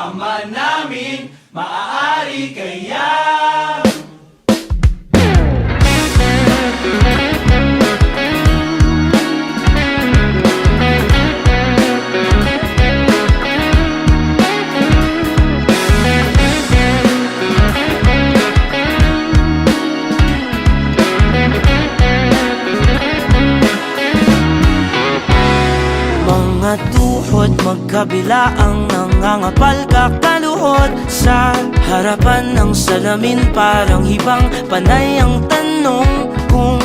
Ama namin, maaari kaya? Mga tuhod magkabila ang nangangapal kakaluhod sa harapan ng salamin. Parang hibang panay ang tanong kung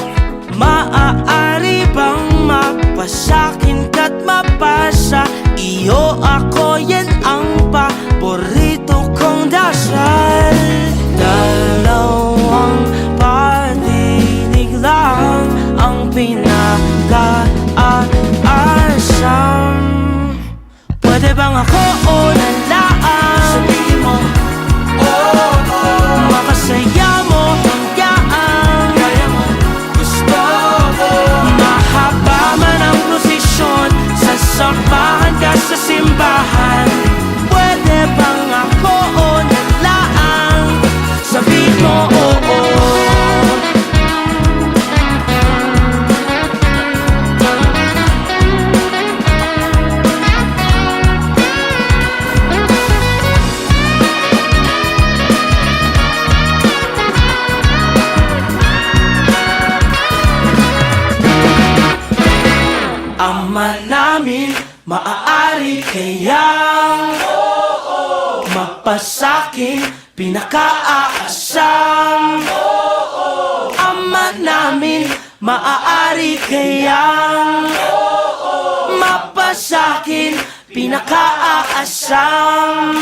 maaari bang mapasakin ka't mapasa iyo ako. Yan ang paborito kong dasal. Dalawang patinig lang ang pinag-aasam. Pwede bang ako o nalaan? Sabihin mo, oo, makasaya mo hanggaan. kaya mo, gusto ko. Mahaba man ang prosesyon, sasamahan ka sa simbahan. Pwede bang ako o nalaan? Sabihin mo oo. Ama namin, maaari kayang mapasakin pinakaaasam. Ama namin, maaari kayang mapasakin pinakaaasam.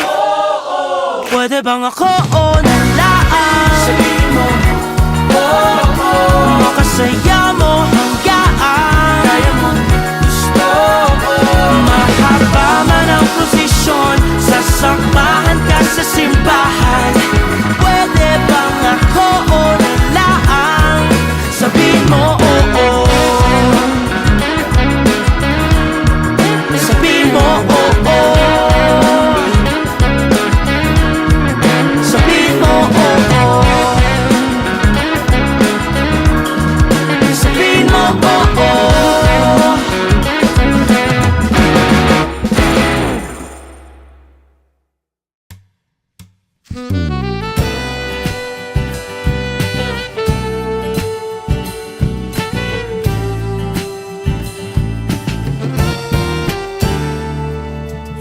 Pwede bang ako o nalaan? Sabihin mo, oo, Makasaya mo hanggaan. kaya mo, gusto ko. Mahaba man ang prosesyon, sasamahan ka sa simbahan. Pwede bang ako o nalaan? Sabihin mo oo. Sabihin mo oo. Sabihin mo oo. Sabihin mo oo.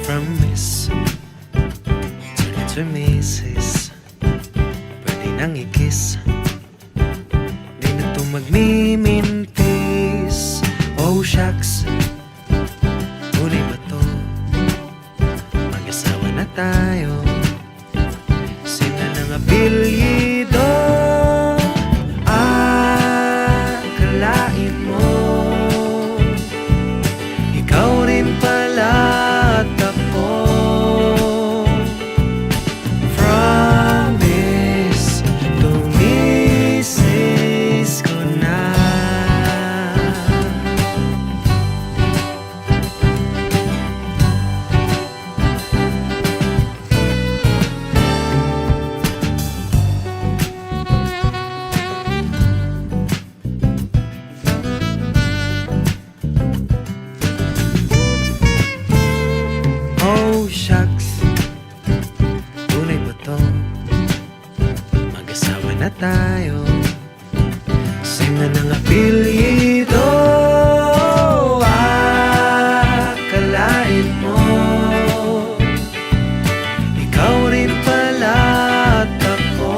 From Miss to Mrs. Pwede nang i-kiss, di na to magmimintis. Oh shucks, huli ba to? Mag-asawa na tayo. Sina ng apelyido. Akalain mo ikaw rin pala at ako. Promise to Mrs. ko na. Oh shucks, tunay ba to? Mag-asawa na tayo. Sina ng apelyido. Akalain mo ikaw rin pala at ako.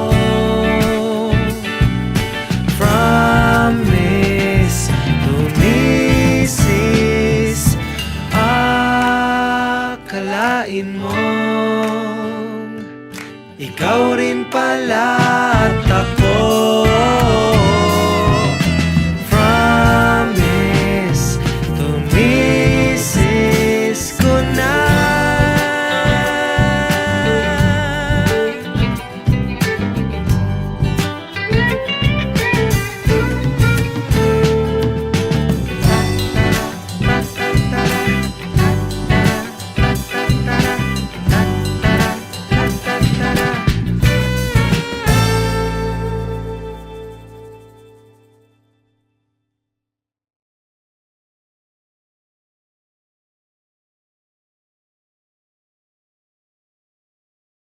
Promise to Mrs. Akalain mo ikaw rin pala at ako.